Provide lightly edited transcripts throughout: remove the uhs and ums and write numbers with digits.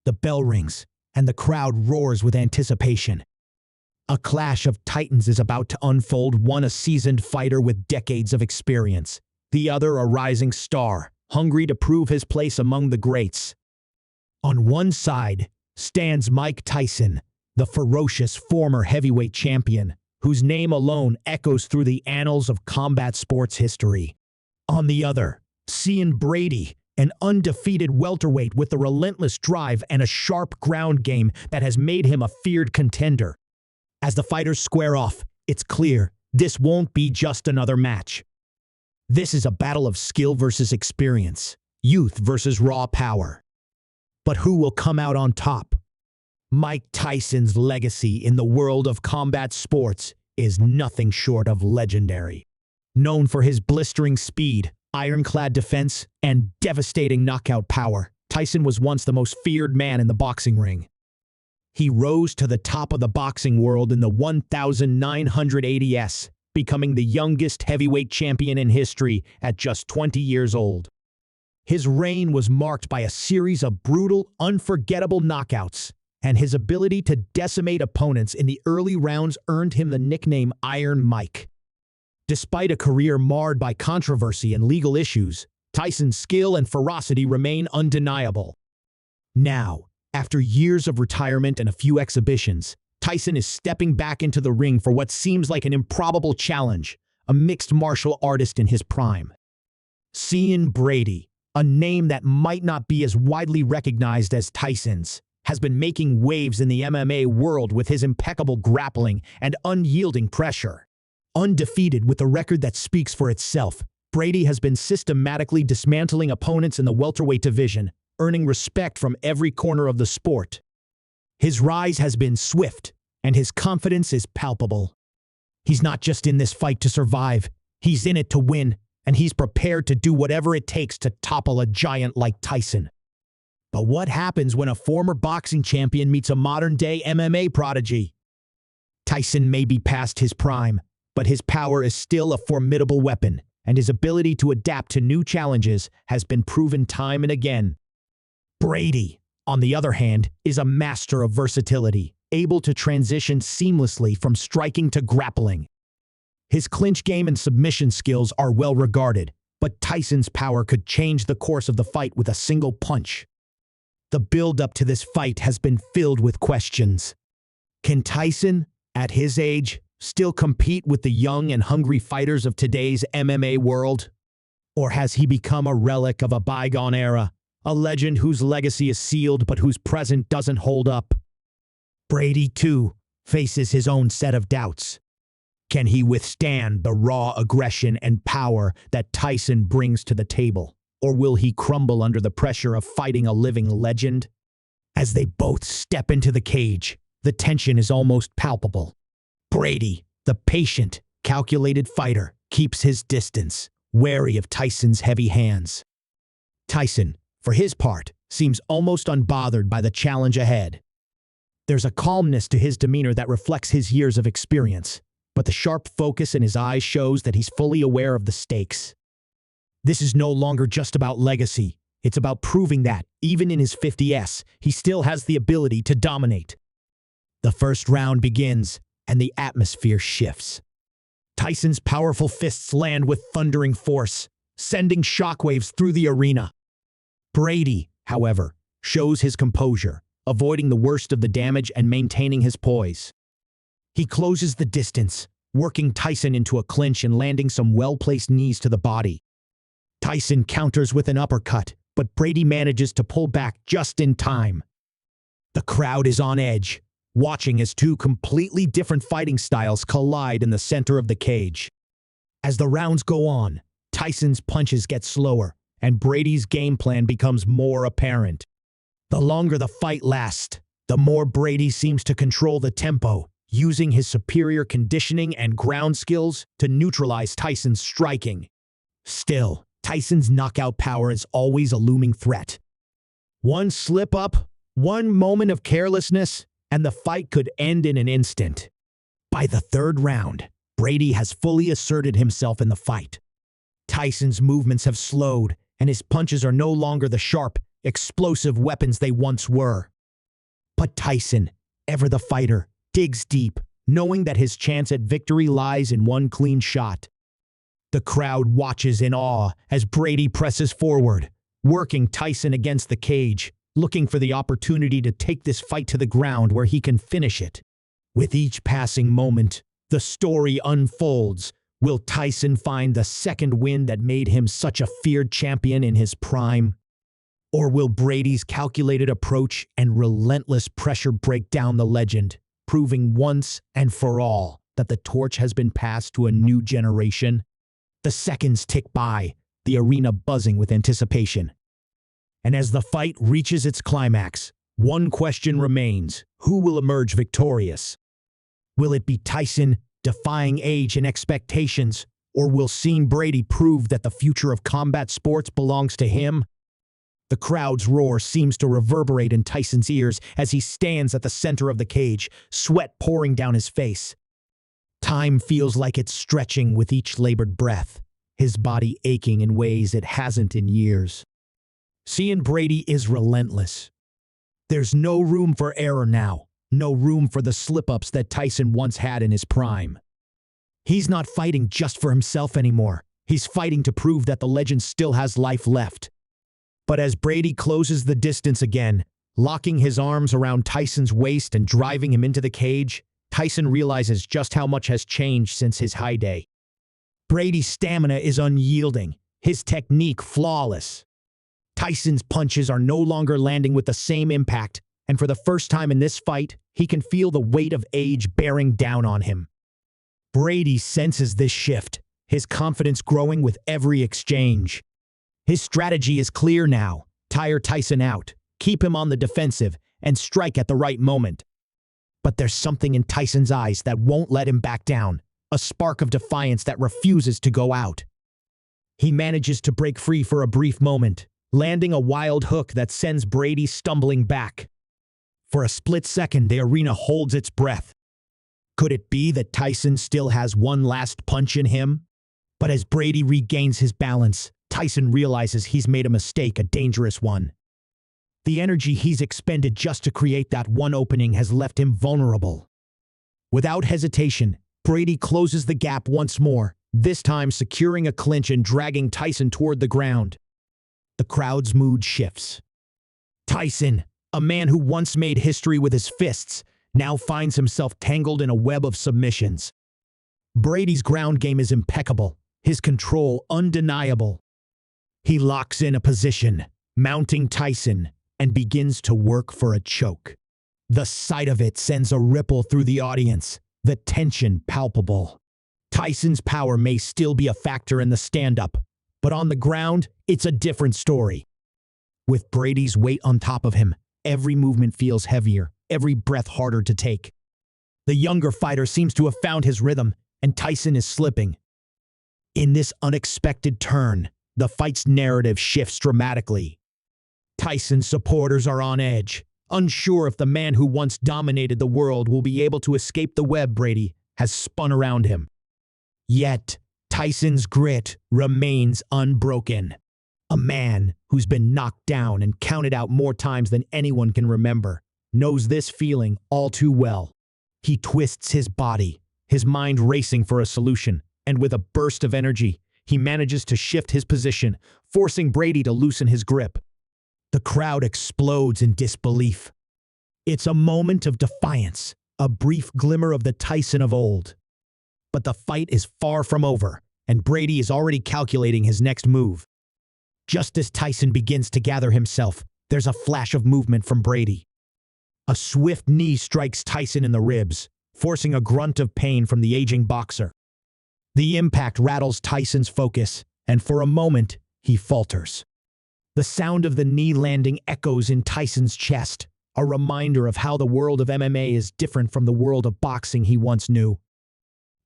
The bell rings, and the crowd roars with anticipation. A clash of titans is about to unfold, one a seasoned fighter with decades of experience, the other a rising star, hungry to prove his place among the greats. On one side stands Mike Tyson, the ferocious former heavyweight champion, whose name alone echoes through the annals of combat sports history. On the other, Sean Brady, an undefeated welterweight with a relentless drive and a sharp ground game that has made him a feared contender. As the fighters square off, it's clear this won't be just another match. This is a battle of skill versus experience, youth versus raw power. But who will come out on top? Mike Tyson's legacy in the world of combat sports is nothing short of legendary. Known for his blistering speed, ironclad defense, and devastating knockout power, Tyson was once the most feared man in the boxing ring. He rose to the top of the boxing world in the 1980s, becoming the youngest heavyweight champion in history at just 20 years old. His reign was marked by a series of brutal, unforgettable knockouts, and his ability to decimate opponents in the early rounds earned him the nickname Iron Mike. Despite a career marred by controversy and legal issues, Tyson's skill and ferocity remain undeniable. Now, after years of retirement and a few exhibitions, Tyson is stepping back into the ring for what seems like an improbable challenge, a mixed martial artist in his prime. Sean Brady, a name that might not be as widely recognized as Tyson's, has been making waves in the MMA world with his impeccable grappling and unyielding pressure. Undefeated with a record that speaks for itself, Brady has been systematically dismantling opponents in the welterweight division, earning respect from every corner of the sport. His rise has been swift, and his confidence is palpable. He's not just in this fight to survive, he's in it to win, and he's prepared to do whatever it takes to topple a giant like Tyson. But what happens when a former boxing champion meets a modern-day MMA prodigy? Tyson may be past his prime, but his power is still a formidable weapon, and his ability to adapt to new challenges has been proven time and again. Brady, on the other hand, is a master of versatility, able to transition seamlessly from striking to grappling. His clinch game and submission skills are well regarded, but Tyson's power could change the course of the fight with a single punch. The build-up to this fight has been filled with questions. Can Tyson, at his age, still compete with the young and hungry fighters of today's MMA world? Or has he become a relic of a bygone era, a legend whose legacy is sealed but whose present doesn't hold up? Brady, too, faces his own set of doubts. Can he withstand the raw aggression and power that Tyson brings to the table? Or will he crumble under the pressure of fighting a living legend? As they both step into the cage, the tension is almost palpable. Brady, the patient, calculated fighter, keeps his distance, wary of Tyson's heavy hands. Tyson, for his part, seems almost unbothered by the challenge ahead. There's a calmness to his demeanor that reflects his years of experience, but the sharp focus in his eyes shows that he's fully aware of the stakes. This is no longer just about legacy. It's about proving that, even in his 50s, he still has the ability to dominate. The first round begins, and the atmosphere shifts. Tyson's powerful fists land with thundering force, sending shockwaves through the arena. Brady, however, shows his composure, avoiding the worst of the damage and maintaining his poise. He closes the distance, working Tyson into a clinch and landing some well-placed knees to the body. Tyson counters with an uppercut, but Brady manages to pull back just in time. The crowd is on edge, watching as two completely different fighting styles collide in the center of the cage. As the rounds go on, Tyson's punches get slower, and Brady's game plan becomes more apparent. The longer the fight lasts, the more Brady seems to control the tempo, using his superior conditioning and ground skills to neutralize Tyson's striking. Still, Tyson's knockout power is always a looming threat. One slip-up, one moment of carelessness, and the fight could end in an instant. By the third round, Brady has fully asserted himself in the fight. Tyson's movements have slowed, and his punches are no longer the sharp, explosive weapons they once were. But Tyson, ever the fighter, digs deep, knowing that his chance at victory lies in one clean shot. The crowd watches in awe as Brady presses forward, working Tyson against the cage, looking for the opportunity to take this fight to the ground where he can finish it. With each passing moment, the story unfolds. Will Tyson find the second win that made him such a feared champion in his prime? Or will Brady's calculated approach and relentless pressure break down the legend, proving once and for all that the torch has been passed to a new generation? The seconds tick by, the arena buzzing with anticipation. And as the fight reaches its climax, one question remains: who will emerge victorious? Will it be Tyson, defying age and expectations, or will Sean Brady prove that the future of combat sports belongs to him? The crowd's roar seems to reverberate in Tyson's ears as he stands at the center of the cage, sweat pouring down his face. Time feels like it's stretching with each labored breath, his body aching in ways it hasn't in years. Sean Brady is relentless. There's no room for error now, no room for the slip-ups that Tyson once had in his prime. He's not fighting just for himself anymore. He's fighting to prove that the legend still has life left. But as Brady closes the distance again, locking his arms around Tyson's waist and driving him into the cage, Tyson realizes just how much has changed since his high day. Brady's stamina is unyielding, his technique flawless. Tyson's punches are no longer landing with the same impact, and for the first time in this fight, he can feel the weight of age bearing down on him. Brady senses this shift, his confidence growing with every exchange. His strategy is clear now: tire Tyson out, keep him on the defensive, and strike at the right moment. But there's something in Tyson's eyes that won't let him back down, a spark of defiance that refuses to go out. He manages to break free for a brief moment, landing a wild hook that sends Brady stumbling back. For a split second, the arena holds its breath. Could it be that Tyson still has one last punch in him? But as Brady regains his balance, Tyson realizes he's made a mistake, a dangerous one. The energy he's expended just to create that one opening has left him vulnerable. Without hesitation, Brady closes the gap once more, this time securing a clinch and dragging Tyson toward the ground. The crowd's mood shifts. Tyson, a man who once made history with his fists, now finds himself tangled in a web of submissions. Brady's ground game is impeccable, his control undeniable. He locks in a position, mounting Tyson, and begins to work for a choke. The sight of it sends a ripple through the audience, the tension palpable. Tyson's power may still be a factor in the stand-up, but on the ground, it's a different story. With Brady's weight on top of him, every movement feels heavier, every breath harder to take. The younger fighter seems to have found his rhythm, and Tyson is slipping. In this unexpected turn, the fight's narrative shifts dramatically. Tyson's supporters are on edge, unsure if the man who once dominated the world will be able to escape the web Brady has spun around him. Yet, Tyson's grit remains unbroken. A man who's been knocked down and counted out more times than anyone can remember knows this feeling all too well. He twists his body, his mind racing for a solution, and with a burst of energy, he manages to shift his position, forcing Brady to loosen his grip. The crowd explodes in disbelief. It's a moment of defiance, a brief glimmer of the Tyson of old. But the fight is far from over, and Brady is already calculating his next move. Just as Tyson begins to gather himself, there's a flash of movement from Brady. A swift knee strikes Tyson in the ribs, forcing a grunt of pain from the aging boxer. The impact rattles Tyson's focus, and for a moment, he falters. The sound of the knee landing echoes in Tyson's chest, a reminder of how the world of MMA is different from the world of boxing he once knew.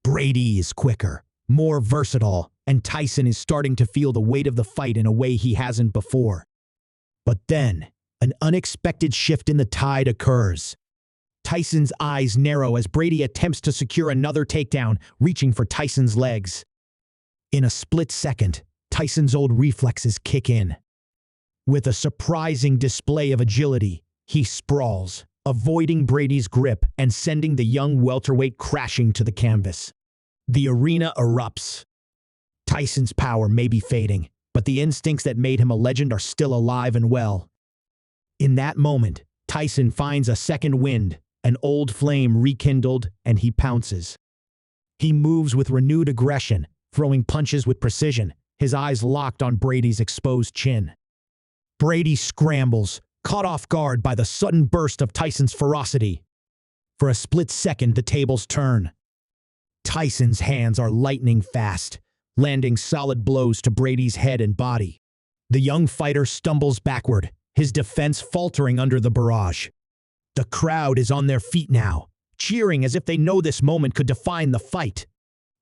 Brady is quicker, more versatile, and Tyson is starting to feel the weight of the fight in a way he hasn't before. But then, an unexpected shift in the tide occurs. Tyson's eyes narrow as Brady attempts to secure another takedown, reaching for Tyson's legs. In a split second, Tyson's old reflexes kick in. With a surprising display of agility, he sprawls, avoiding Brady's grip and sending the young welterweight crashing to the canvas. The arena erupts. Tyson's power may be fading, but the instincts that made him a legend are still alive and well. In that moment, Tyson finds a second wind, an old flame rekindled, and he pounces. He moves with renewed aggression, throwing punches with precision, his eyes locked on Brady's exposed chin. Brady scrambles, caught off guard by the sudden burst of Tyson's ferocity. For a split second, the tables turn. Tyson's hands are lightning fast, landing solid blows to Brady's head and body. The young fighter stumbles backward, his defense faltering under the barrage. The crowd is on their feet now, cheering as if they know this moment could define the fight.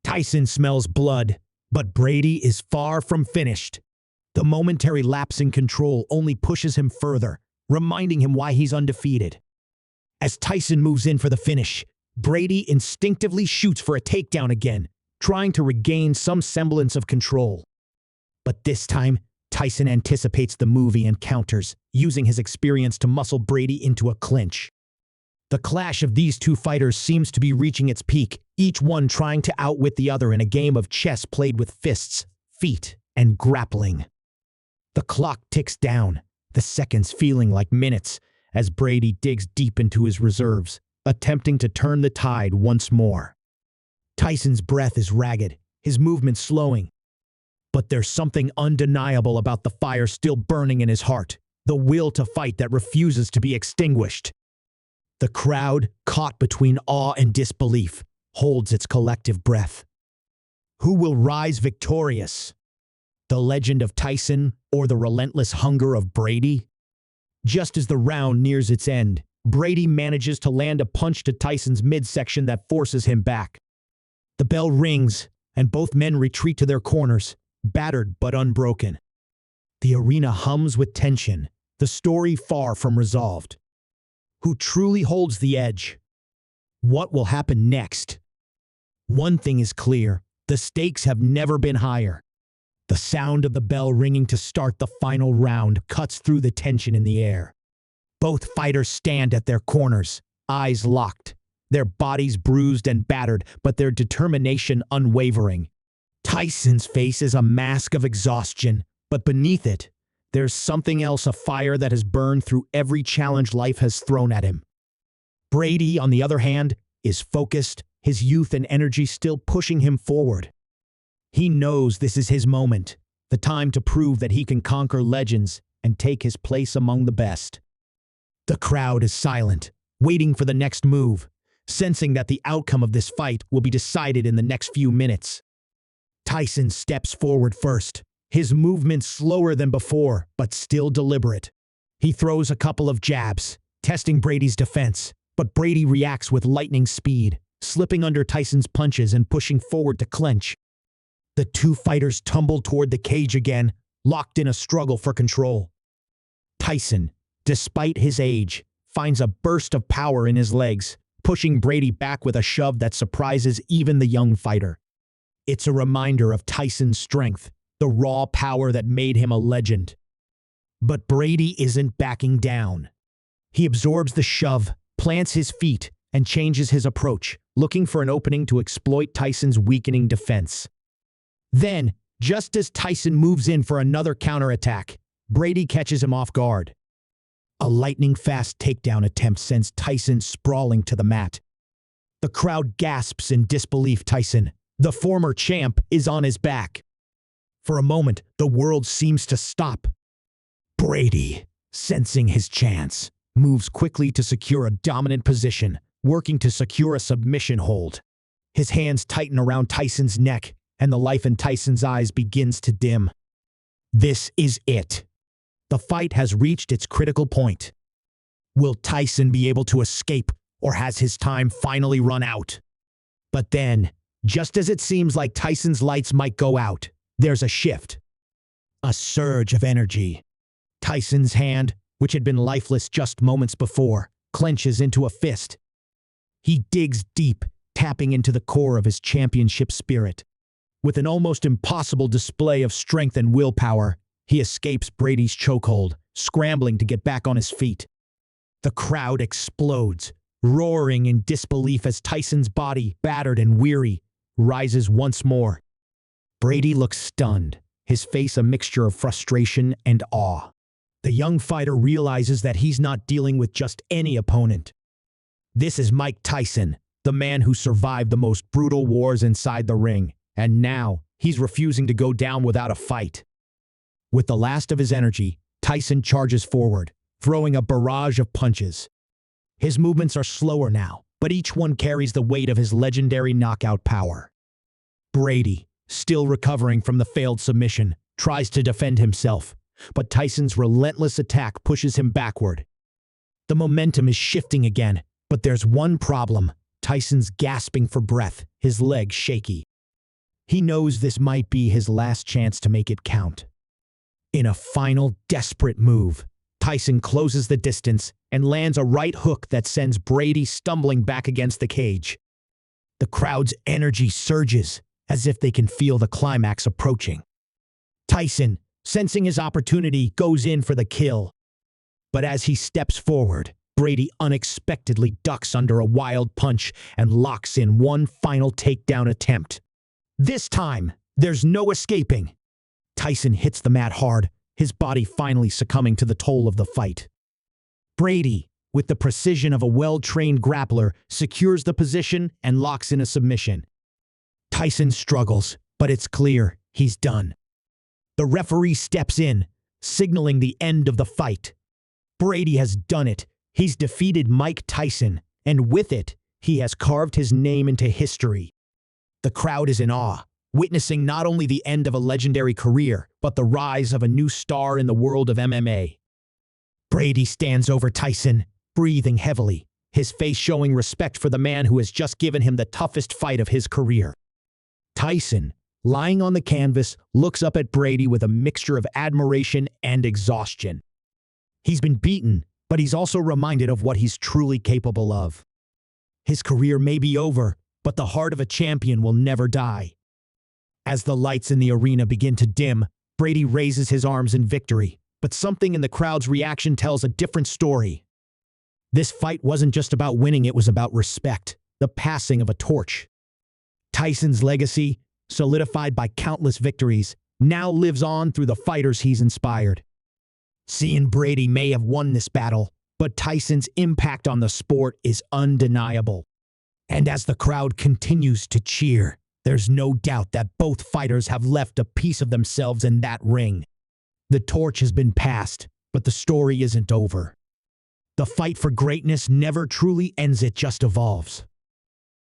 Tyson smells blood, but Brady is far from finished. The momentary lapse in control only pushes him further, reminding him why he's undefeated. As Tyson moves in for the finish, Brady instinctively shoots for a takedown again, trying to regain some semblance of control. But this time, Tyson anticipates the move and counters, using his experience to muscle Brady into a clinch. The clash of these two fighters seems to be reaching its peak, each one trying to outwit the other in a game of chess played with fists, feet, and grappling. The clock ticks down, the seconds feeling like minutes, as Brady digs deep into his reserves, attempting to turn the tide once more. Tyson's breath is ragged, his movement slowing. But there's something undeniable about the fire still burning in his heart, the will to fight that refuses to be extinguished. The crowd, caught between awe and disbelief, holds its collective breath. Who will rise victorious? The legend of Tyson or the relentless hunger of Brady? Just as the round nears its end, Brady manages to land a punch to Tyson's midsection that forces him back. The bell rings, and both men retreat to their corners, battered but unbroken. The arena hums with tension, the story far from resolved. Who truly holds the edge? What will happen next? One thing is clear, the stakes have never been higher. The sound of the bell ringing to start the final round cuts through the tension in the air. Both fighters stand at their corners, eyes locked, their bodies bruised and battered, but their determination unwavering. Tyson's face is a mask of exhaustion, but beneath it, there's something else, a fire that has burned through every challenge life has thrown at him. Brady, on the other hand, is focused, his youth and energy still pushing him forward. He knows this is his moment, the time to prove that he can conquer legends and take his place among the best. The crowd is silent, waiting for the next move, sensing that the outcome of this fight will be decided in the next few minutes. Tyson steps forward first, his movement slower than before, but still deliberate. He throws a couple of jabs, testing Brady's defense, but Brady reacts with lightning speed, slipping under Tyson's punches and pushing forward to clinch. The two fighters tumble toward the cage again, locked in a struggle for control. Tyson, despite his age, finds a burst of power in his legs, pushing Brady back with a shove that surprises even the young fighter. It's a reminder of Tyson's strength, the raw power that made him a legend. But Brady isn't backing down. He absorbs the shove, plants his feet, and changes his approach, looking for an opening to exploit Tyson's weakening defense. Then, just as Tyson moves in for another counterattack, Brady catches him off guard. A lightning-fast takedown attempt sends Tyson sprawling to the mat. The crowd gasps in disbelief. Tyson, the former champ, is on his back. For a moment, the world seems to stop. Brady, sensing his chance, moves quickly to secure a dominant position, working to secure a submission hold. His hands tighten around Tyson's neck, and the life in Tyson's eyes begins to dim. This is it. The fight has reached its critical point. Will Tyson be able to escape, or has his time finally run out? But then, just as it seems like Tyson's lights might go out, there's a shift. A surge of energy. Tyson's hand, which had been lifeless just moments before, clenches into a fist. He digs deep, tapping into the core of his championship spirit. With an almost impossible display of strength and willpower, he escapes Brady's chokehold, scrambling to get back on his feet. The crowd explodes, roaring in disbelief as Tyson's body, battered and weary, rises once more. Brady looks stunned, his face a mixture of frustration and awe. The young fighter realizes that he's not dealing with just any opponent. This is Mike Tyson, the man who survived the most brutal wars inside the ring, and now he's refusing to go down without a fight. With the last of his energy, Tyson charges forward, throwing a barrage of punches. His movements are slower now, but each one carries the weight of his legendary knockout power. Brady, still recovering from the failed submission, tries to defend himself, but Tyson's relentless attack pushes him backward. The momentum is shifting again, but there's one problem. Tyson's gasping for breath, his legs shaky. He knows this might be his last chance to make it count. In a final, desperate move, Tyson closes the distance and lands a right hook that sends Brady stumbling back against the cage. The crowd's energy surges, as if they can feel the climax approaching. Tyson, sensing his opportunity, goes in for the kill. But as he steps forward, Brady unexpectedly ducks under a wild punch and locks in one final takedown attempt. This time, there's no escaping. Tyson hits the mat hard, his body finally succumbing to the toll of the fight. Brady, with the precision of a well-trained grappler, secures the position and locks in a submission. Tyson struggles, but it's clear he's done. The referee steps in, signaling the end of the fight. Brady has done it. He's defeated Mike Tyson, and with it, he has carved his name into history. The crowd is in awe, witnessing not only the end of a legendary career, but the rise of a new star in the world of MMA. Brady stands over Tyson, breathing heavily, his face showing respect for the man who has just given him the toughest fight of his career. Tyson, lying on the canvas, looks up at Brady with a mixture of admiration and exhaustion. He's been beaten, but he's also reminded of what he's truly capable of. His career may be over, but the heart of a champion will never die. As the lights in the arena begin to dim, Brady raises his arms in victory, but something in the crowd's reaction tells a different story. This fight wasn't just about winning, it was about respect, the passing of a torch. Tyson's legacy, solidified by countless victories, now lives on through the fighters he's inspired. Sean Brady may have won this battle, but Tyson's impact on the sport is undeniable. And as the crowd continues to cheer, there's no doubt that both fighters have left a piece of themselves in that ring. The torch has been passed, but the story isn't over. The fight for greatness never truly ends, it just evolves.